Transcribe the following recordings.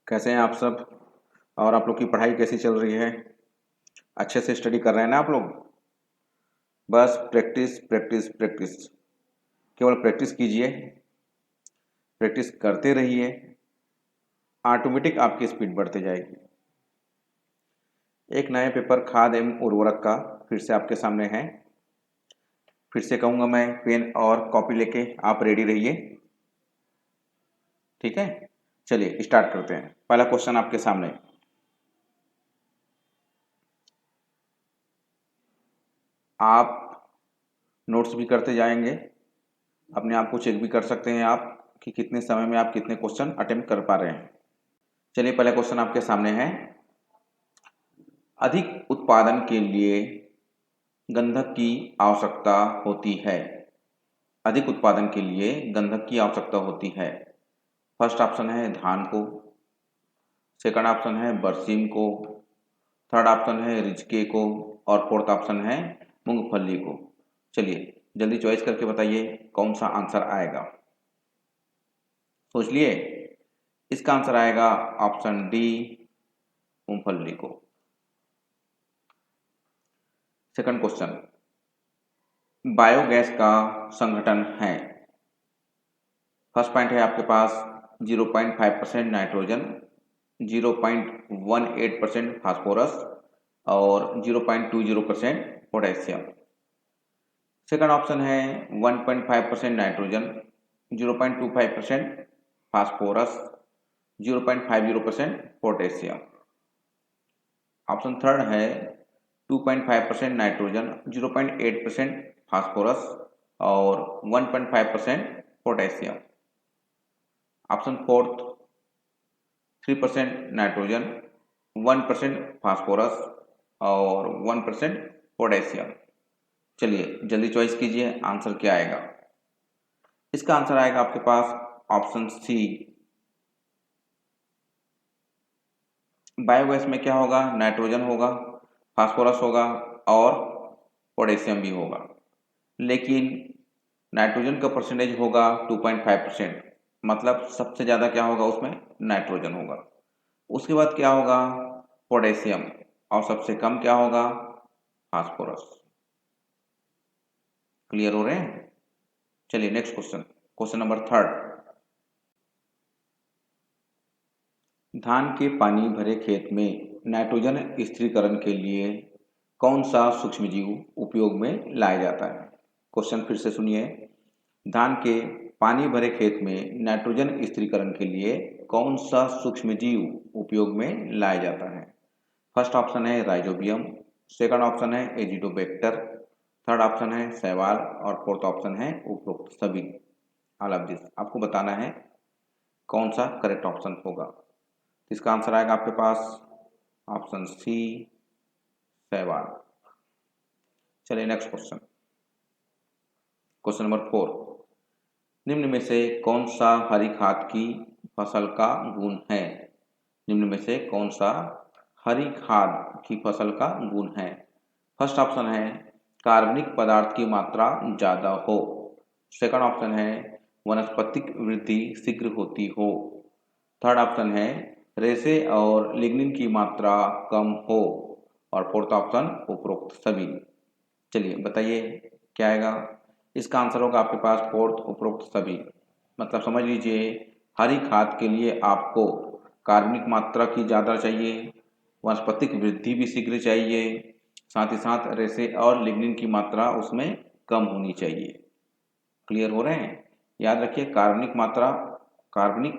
कैसे हैं आप सब? और आप लोग की पढ़ाई कैसी चल रही है? अच्छे से स्टडी कर रहे हैं ना आप लोग? बस प्रैक्टिस प्रैक्टिस प्रैक्टिस, केवल प्रैक्टिस कीजिए, प्रैक्टिस करते रहिए, ऑटोमेटिक आपकी स्पीड बढ़ती जाएगी। एक नए पेपर खाद एवं उर्वरक का फिर से आपके सामने है। फिर से कहूँगा मैं, पेन और कॉपी लेके आप रेडी रहिए। ठीक है, चलिए स्टार्ट करते हैं। पहला क्वेश्चन आपके सामने। आप नोट्स भी करते जाएंगे, अपने आप को चेक भी कर सकते हैं आप कि कितने समय में आप कितने क्वेश्चन अटेम्प्ट कर पा रहे हैं। चलिए पहला क्वेश्चन आपके सामने है। अधिक उत्पादन के लिए गंधक की आवश्यकता होती है। अधिक उत्पादन के लिए गंधक की आवश्यकता होती है। फर्स्ट ऑप्शन है धान को, सेकंड ऑप्शन है बरसीम को, थर्ड ऑप्शन है रिजके को और फोर्थ ऑप्शन है मूंगफली को। चलिए जल्दी चॉइस करके बताइए कौन सा आंसर आएगा। सोच लिए? इसका आंसर आएगा ऑप्शन डी, मूंगफली को। सेकंड क्वेश्चन, बायोगैस का संगठन है। फर्स्ट पॉइंट है आपके पास 0.5% नाइट्रोजन, 0.18% फास्फोरस और 0.20% पोटेशियम। सेकंड ऑप्शन है 1.5% nitrogen, 0.25% phosphorus, 0.50% potassium. Option third है 2.5% नाइट्रोजन, 0.8% फास्फोरस और 1.5% potassium. Option fourth 3% nitrogen, 1% phosphorus और 1% पोटेशियम। चलिए जल्दी चॉइस कीजिए, आंसर क्या आएगा। इसका आंसर आएगा आपके पास ऑप्शन सी। बायोगैस में क्या होगा? नाइट्रोजन होगा, फास्फोरस होगा और पोटेशियम भी होगा, लेकिन नाइट्रोजन का परसेंटेज होगा 2.5%, मतलब सबसे ज़्यादा क्या होगा उसमें? नाइट्रोजन होगा। उसके बाद क्या होगा? पोटेशियम, और सबसे कम क्या होगा? फास्फोरस। क्लियर हो रहे हैं? चलिए next question, question number third. धान के पानी भरे खेत में नाइट्रोजन स्थिरीकरण के लिए कौन सा सूक्ष्मजीव उपयोग में लाया जाता है? क्वेश्चन फिर से सुनिए। धान के पानी भरे खेत में नाइट्रोजन स्थिरीकरण के लिए कौन सा सूक्ष्मजीव उपयोग में लाया जाता है? फर्स्ट ऑप्शन है राइजोबियम, सेकंड ऑप्शन है एजिडोबैक्टर, थर्ड ऑप्शन है शैवाल और फोर्थ ऑप्शन है उपरोक्त सभी। ऑल ऑफ दिस आपको बताना है कौन सा करेक्ट ऑप्शन होगा। इसका आंसर आएगा आपके पास ऑप्शन सी, शैवाल। चलिए next question, question number four. निम्न में से कौन सा हरी खाद की फसल का गुण है? निम्न में से कौन सा हरी खाद की फसल का गुण है? फर्स्ट ऑप्शन है कार्बनिक पदार्थ की मात्रा ज़्यादा हो, सेकंड ऑप्शन है वनस्पतिक वृद्धि शीघ्र होती हो, थर्ड ऑप्शन है रेशे और लिग्निन की मात्रा कम हो और फोर्थ ऑप्शन उपरोक्त सभी। चलिए बताइए क्या आएगा। इसका आंसर होगा आपके पास फोर्थ, उपरोक्त सभी। मतलब समझ लीजिए हरी खाद के लिए आपको कार्बनिक मात्रा की ज़्यादा चाहिए, वनस्पतिक वृद्धि भी शीघ्र चाहिए, साथ ही साथ रेशे और लिग्निन की मात्रा उसमें कम होनी चाहिए। क्लियर हो रहे हैं? याद रखिए कार्बनिक मात्रा, कार्बनिक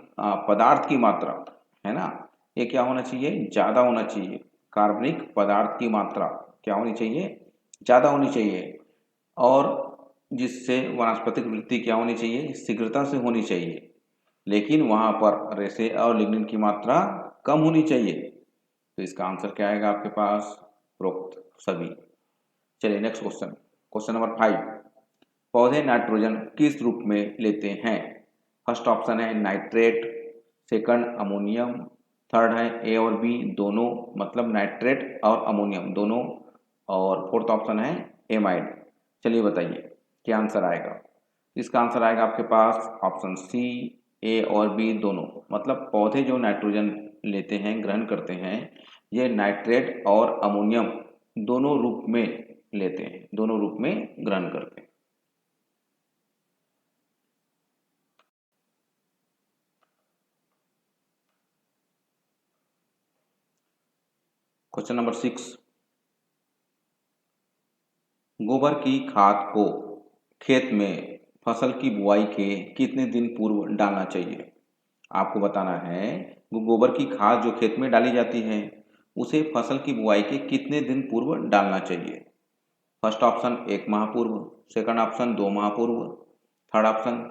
पदार्थ की मात्रा है ना, ये क्या होना चाहिए? ज़्यादा होना चाहिए। कार्बनिक पदार्थ की मात्रा क्या होनी चाहिए? ज़्यादा होनी चाहिए। और जिससे वनस्पतिक वृद्धि क्या होनी चाहिए? शीघ्रता से होनी चाहिए, लेकिन वहाँ पर रेशे और लिग्निन की मात्रा कम होनी चाहिए। तो इसका आंसर क्या आएगा आपके पास? उपरोक्त सभी। चलिए नेक्स्ट क्वेश्चन, क्वेश्चन नंबर 5। पौधे नाइट्रोजन किस रूप में लेते हैं? फर्स्ट ऑप्शन है नाइट्रेट, सेकंड अमोनियम, थर्ड है ए और बी दोनों, मतलब नाइट्रेट और अमोनियम दोनों, और फोर्थ ऑप्शन है एमाइड। चलिए बताइए क्या आंसर आएगा। इसका आंसर आएगा आपके पास ऑप्शन सी, ए और बी दोनों। मतलब पौधे जो नाइट्रोजन लेते हैं, ग्रहण करते हैं, ये नाइट्रेट और अमोनियम दोनों रूप में लेते हैं, दोनों रूप में ग्रहण करते हैं। क्वेश्चन नंबर 6, गोबर की खाद को खेत में फसल की बुआई के कितने दिन पूर्व डालना चाहिए? आपको बताना है गोबर की खाद जो खेत में डाली जाती है उसे फसल की बुआई के कितने दिन पूर्व डालना चाहिए? फर्स्ट ऑप्शन 1 माह पूर्व, सेकंड ऑप्शन 2 माह पूर्व, थर्ड ऑप्शन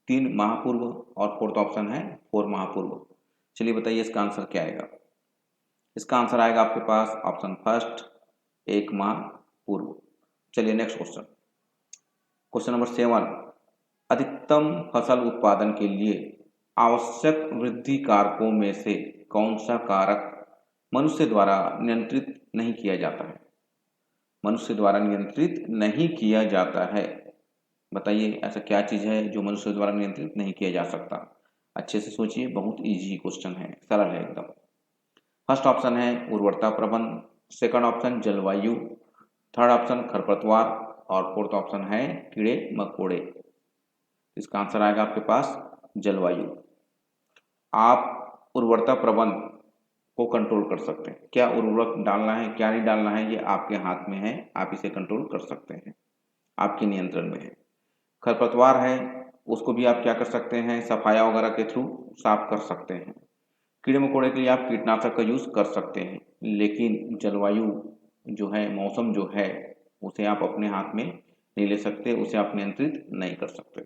3 माह पूर्व और फोर्थ ऑप्शन है 4 माह पूर्व। चलिए बताइए इसका आंसर क्या आएगा? इसका आंसर आएगा आपके पास ऑप्शन फर्स्ट 1 माह पूर्व। चलिए नेक्स्ट क्वेश्चन, क्वेश्चन नंबर 7, अधिकतम फसल उत्पादन के लिए आवश्यक वृद्धि कारकों में से कौन सा कारक मनुष्य द्वारा नियंत्रित नहीं किया जाता है? मनुष्य द्वारा नियंत्रित नहीं किया जाता है, बताइए ऐसा क्या चीज है जो मनुष्य द्वारा नियंत्रित नहीं किया जा सकता? अच्छे से सोचिए, बहुत इजी क्वेश्चन है, सरल है एकदम। फर्स्ट ऑप्शन है उर्वरता प्रबंध, सेकंड ऑप्शन जलवायु, थर्ड ऑप्शन खरपतवार और फोर्थ ऑप्शन है कीड़े मकोड़े। इसका आंसर आएगा आपके पास जलवायु। आप उर्वरता प्रबंध को कंट्रोल कर सकते हैं, क्या उर्वरक डालना है क्या नहीं डालना है ये आपके हाथ में है, आप इसे कंट्रोल कर सकते हैं, आपके नियंत्रण में है। खरपतवार है उसको भी आप क्या कर सकते हैं, सफाया वगैरह के थ्रू साफ कर सकते हैं। कीड़े मकोड़े के लिए आप कीटनाशक का यूज कर सकते हैं, लेकिन जलवायु जो है, मौसम जो है, उसे आप अपने हाथ में नहीं ले सकते, उसे आप नियंत्रित नहीं कर सकते।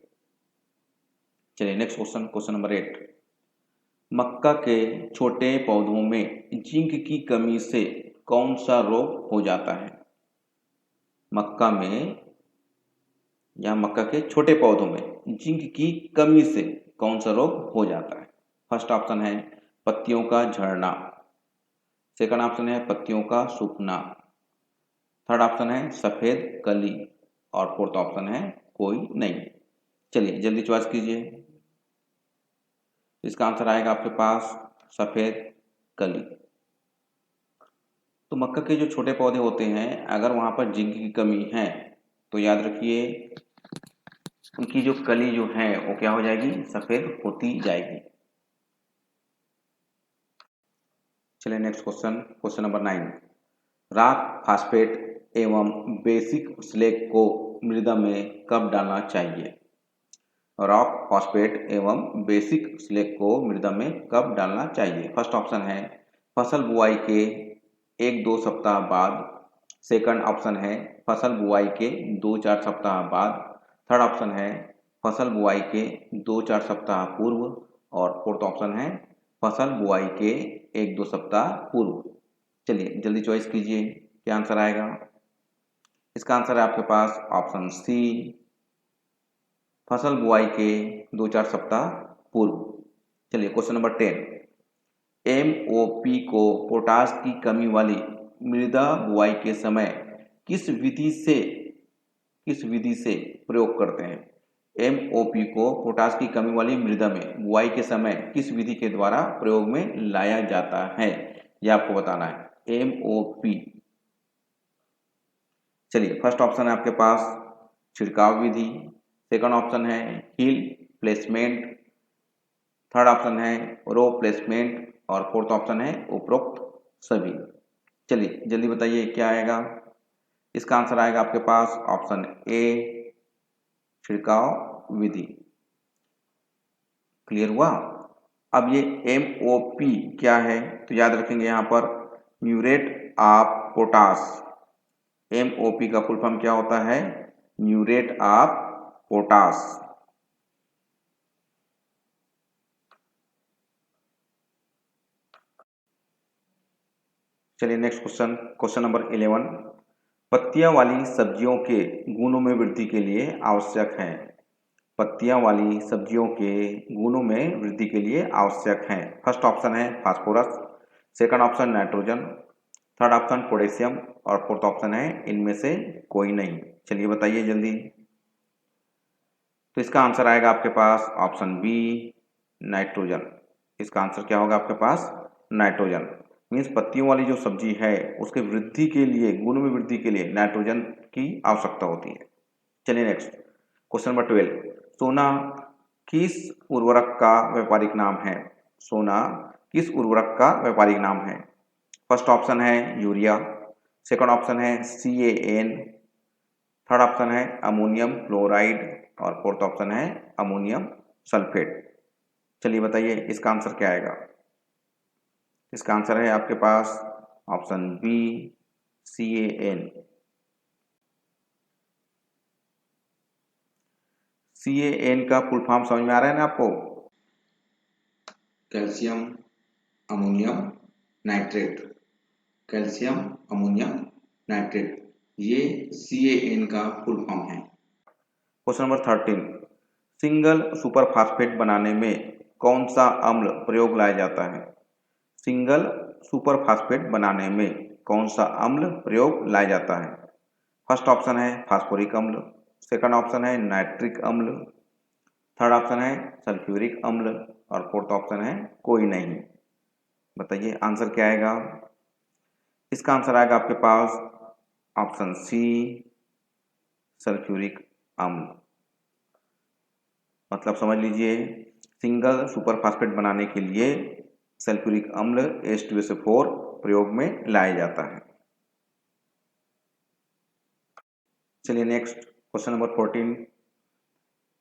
चलिए नेक्स्ट क्वेश्चन, क्वेश्चन नंबर 8, मक्का के छोटे पौधों में जिंक की कमी से कौन सा रोग हो जाता है? मक्का में या मक्का के छोटे पौधों में जिंक की कमी से कौन सा रोग हो जाता है? फर्स्ट ऑप्शन है पत्तियों का झड़ना, सेकंड ऑप्शन है पत्तियों का सूखना, थर्ड ऑप्शन है सफेद कली और फोर्थ ऑप्शन है कोई नहीं। चलिए जल्दी चॉइस कीजिए। इसका आंसर आएगा आपके पास सफेद कली। तो मक्का के जो छोटे पौधे होते हैं अगर वहां पर जिंक की कमी है तो याद रखिए उनकी जो कली जो है वो क्या हो जाएगी, सफेद होती जाएगी। चलिए next question, question number 9, rock phosphate एवं बेसिक स्लैग को मृदा में कब डालना चाहिए? रॉक फॉस्फेट एवं बेसिक स्लैग को मृदा में कब डालना चाहिए? फर्स्ट ऑप्शन है फसल बुआई के 1-2 सप्ताह बाद, सेकंड ऑप्शन है फसल बुआई के 2-4 सप्ताह बाद, थर्ड ऑप्शन है फसल बुआई के 2-4 सप्ताह पूर्व और फोर्थ ऑप्शन है फसल बुआई के 1-2 सप्ताह पूर्व। चलिए जल्दी चॉइस कीजिए, क्या आंसर आएगा? इसका आंसर है आपके पास ऑप्शन सी, फसल बुआई के 2-4 सप्ताह पूर्व। चलिए क्वेश्चन नंबर 10, एमओपी को पोटाश की कमी वाली मृदा बुआई के समय किस विधि से प्रयोग करते हैं? एमओपी को पोटाश की कमी वाली मृदा में बुआई के समय किस विधि के द्वारा प्रयोग में लाया जाता है, यह आपको बताना है। एमओपी, चलिए फर्स्ट ऑप्शन है आपके पास छिड़काव विधि, सेकंड ऑप्शन है हिल प्लेसमेंट, थर्ड ऑप्शन है रो प्लेसमेंट और फोर्थ ऑप्शन है उपरोक्त सभी। चलिए जल्दी बताइए क्या आएगा? इसका आंसर आएगा आपके पास ऑप्शन ए, छिड़काव विधि। क्लियर हुआ? अब ये एमओपी क्या है तो याद रखेंगे यहां पर म्यूरेट ऑफ पोटाश। एमओपी का फुल फॉर्म क्या होता है? Muriate of potash. चलिए नेक्स्ट क्वेश्चन, क्वेश्चन नंबर 11, पत्तियां वाली सब्जियों के गुणों में वृद्धि के लिए आवश्यक है। पत्तियां वाली सब्जियों के गुणों में वृद्धि के लिए आवश्यक है। फर्स्ट ऑप्शन है phosphorus, second option nitrogen, third option potassium और फोर्थ ऑप्शन है इनमें से कोई नहीं। चलिए बताइए जल्दी। तो इसका आंसर आएगा आपके पास ऑप्शन बी, नाइट्रोजन। इसका आंसर क्या होगा आपके पास? नाइट्रोजन। मीन्स पत्तियों वाली जो सब्जी है उसके वृद्धि के लिए, गुण में वृद्धि के लिए नाइट्रोजन की आवश्यकता होती है। चलिए नेक्स्ट क्वेश्चन नंबर 12। सोना किस उर्वरक का व्यापारिक नाम है? सोना किस उर्वरक का व्यापारिक नाम है? फर्स्ट ऑप्शन है यूरिया, सेकंड ऑप्शन है CAN, थर्ड ऑप्शन है अमोनियम क्लोराइड और फोर्थ ऑप्शन है अमोनियम सल्फेट। चलिए बताइए इसका आंसर क्या आएगा? इसका आंसर है आपके पास ऑप्शन बी CAN। CAN का फुल फॉर्म समझ में आ रहा है ना आपको? Calcium ammonium nitrate. Calcium ammonium nitrate, ये CAN का फुल फॉर्म है। Question number 13। Single super phosphate बनाने में कौन सा अम्ल प्रयोग लाया जाता है? सिंगल सुपर फास्फेट बनाने में कौन सा अम्ल प्रयोग लाया जाता है? फर्स्ट ऑप्शन है फास्फोरिक अम्ल, सेकंड ऑप्शन है नाइट्रिक अम्ल, थर्ड ऑप्शन है सल्फ्यूरिक अम्ल और फोर्थ ऑप्शन है कोई नहीं। बताइए आंसर क्या आएगा? इसका आंसर आएगा आपके पास ऑप्शन सी सल्फ्यूरिक अम्ल। मतलब समझ लीजिए सिंगल सुपर फास्फेट बनाने के लिए सल्फ्यूरिक अम्ल H2SO4 प्रयोग में लाया जाता है। चलिए नेक्स्ट क्वेश्चन नंबर 14।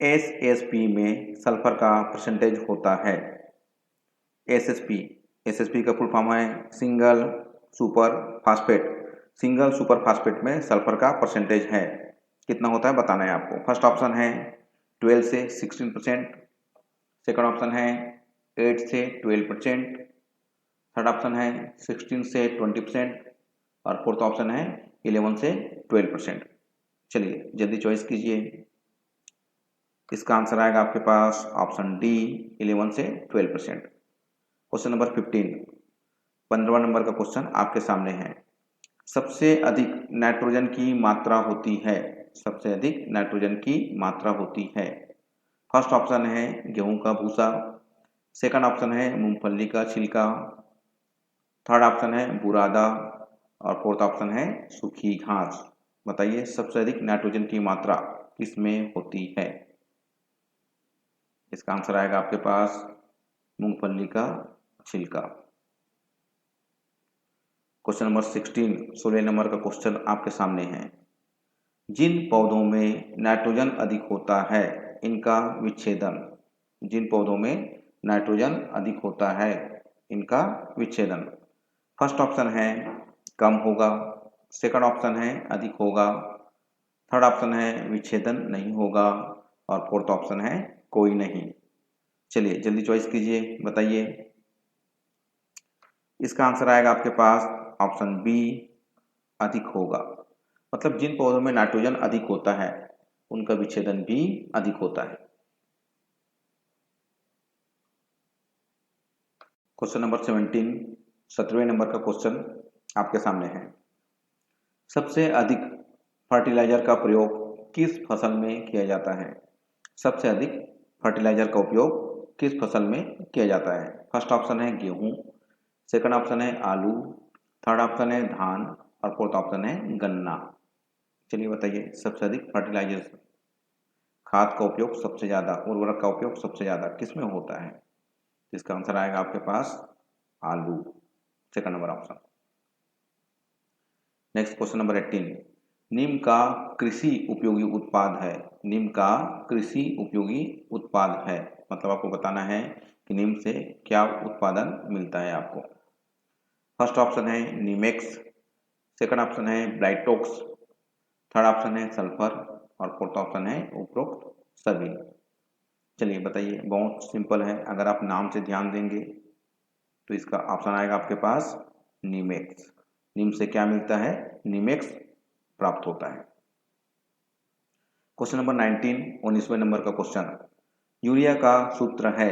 SSP में सल्फर का परसेंटेज होता है। SSP का फुल फॉर्म है single super phosphate. Single super phosphate में सल्फर का परसेंटेज है, कितना होता है बताना है आपको। फर्स्ट ऑप्शन है 12 से 16%, सेकंड ऑप्शन है 8 से 12%, थर्ड ऑप्शन है 16 से 20% और फोर्थ ऑप्शन है 11 से 12%। चलिए जल्दी चॉइस कीजिए। इसका आंसर आएगा आपके पास ऑप्शन डी 11 से 12%। Question number 15। 15वां नंबर का क्वेश्चन आपके सामने है। सबसे अधिक नाइट्रोजन की मात्रा होती है। सबसे अधिक नाइट्रोजन की मात्रा होती है। फर्स्ट ऑप्शन है गेहूं का भूसा, सेकंड ऑप्शन है मूंगफली का छिलका, थर्ड ऑप्शन है बुरादा और फोर्थ ऑप्शन है सूखी घास। बताइए सबसे अधिक नाइट्रोजन की मात्रा किसमें होती है? इसका आंसर आएगा आपके पास मूंगफली का छिलका। क्वेश्चन नंबर 16, 16 नंबर का क्वेश्चन आपके सामने है। जिन पौधों में नाइट्रोजन अधिक होता है इनका विच्छेदन। जिन पौधों में नाइट्रोजन अधिक होता है इनका विच्छेदन। फर्स्ट ऑप्शन है कम होगा, सेकंड ऑप्शन है अधिक होगा, थर्ड ऑप्शन है विच्छेदन नहीं होगा और फोर्थ ऑप्शन है कोई नहीं। चलिए जल्दी चॉइस कीजिए, बताइए। इसका आंसर आएगा आपके पास ऑप्शन बी अधिक होगा। मतलब जिन पौधों में नाइट्रोजन अधिक होता है उनका विच्छेदन भी अधिक होता है। क्वेश्चन नंबर 17, 17वें नंबर का क्वेश्चन आपके सामने है। सबसे अधिक फर्टिलाइजर का प्रयोग किस फसल में किया जाता है? सबसे अधिक फर्टिलाइजर का उपयोग किस फसल में किया जाता है? फर्स्ट ऑप्शन है गेहूं, सेकंड ऑप्शन है आलू, थर्ड ऑप्शन है धान और फोर्थ ऑप्शन है गन्ना। चलिए बताइए सबसे अधिक फर्टिलाइजर खाद का उपयोग सबसे ज़्यादा, उर्वरक का उपयोग सबसे ज़्यादा किस में होता है? इसका आंसर आएगा आपके पास आलू, second number option. Next question number 18। नीम का कृषि उपयोगी उत्पाद है। नीम का कृषि उपयोगी उत्पाद है, मतलब आपको बताना है कि नीम से क्या उत्पादन मिलता है आपको। फर्स्ट ऑप्शन है नीमेक्स, सेकंड ऑप्शन है ब्लाइटोक्स, थर्ड ऑप्शन है सल्फर और फोर्थ ऑप्शन है उपरोक्त सभी। चलिए बताइए, बहुत सिंपल है, अगर आप नाम से ध्यान देंगे तो इसका ऑप्शन आएगा आपके पास नीमेक्स। नीम से क्या मिलता है? नीमेक्स प्राप्त होता है। क्वेश्चन नंबर 19, 19वें नंबर का क्वेश्चन। यूरिया का सूत्र है।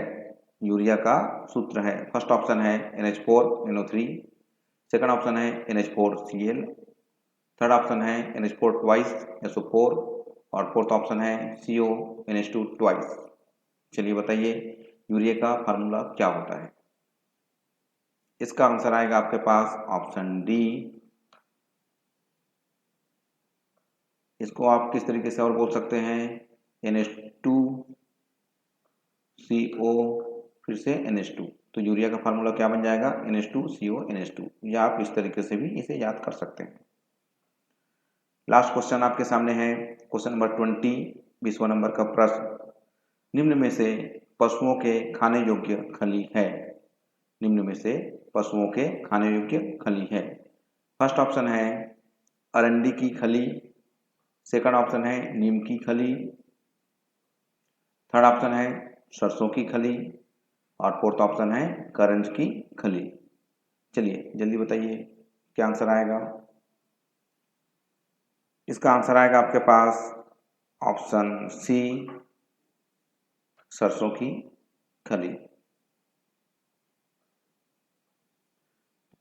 यूरिया का सूत्र है। फर्स्ट ऑप्शन है NH4NO3, सेकंड ऑप्शन है NH4Cl, थर्ड ऑप्शन है NH4 ट्वाइस SO4 और फोर्थ ऑप्शन है CONH2 ट्वाइस। चलिए बताइए यूरिया का फार्मूला क्या होता है? इसका आंसर आएगा आपके पास ऑप्शन डी। इसको आप किस तरीके से और बोल सकते हैं, NH2CO फिर से NH2। तो यूरिया का फार्मूला क्या बन जाएगा, NH2CO NH2। या आप इस तरीके से भी इसे याद कर सकते हैं। लास्ट क्वेश्चन आपके सामने है, क्वेश्चन नंबर 20, 20वां नंबर का प्रश्न। निम्न में से पशुओं के खाने योग्य खली है। निम्न में से पशुओं के खाने योग्य खली है। फर्स्ट ऑप्शन है अरंडी की खली, सेकंड ऑप्शन है नीम की खली, थर्ड ऑप्शन है सरसों की खली और फोर्थ ऑप्शन है करंज की खली। चलिए जल्दी बताइए क्या आंसर आएगा। इसका आंसर आएगा आपके पास ऑप्शन सी, सरसों की खली।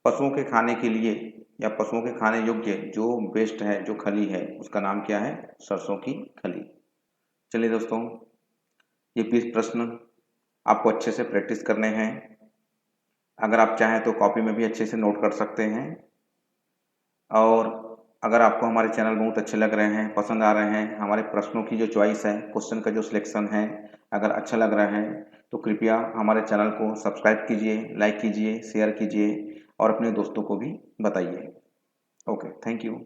पशुओं के खाने के लिए या पशुओं के खाने योग्य जो बेस्ट है, जो खली है, उसका नाम क्या है, सरसों की खली। चलिए दोस्तों, ये 20 प्रश्न आपको अच्छे से प्रैक्टिस करने हैं। अगर आप चाहें तो कॉपी में भी अच्छे से नोट कर सकते हैं। और अगर आपको हमारे चैनल बहुत अच्छे लग रहे हैं, पसंद आ रहे हैं, हमारे प्रश्नों की जो चॉइस है, क्वेश्चन का जो सिलेक्शन है, अगर अच्छा लग रहा है तो कृपया हमारे चैनल को सब्सक्राइब कीजिए, लाइक कीजिए, शेयर कीजिए और अपने दोस्तों को भी बताइए। Okay, thank you.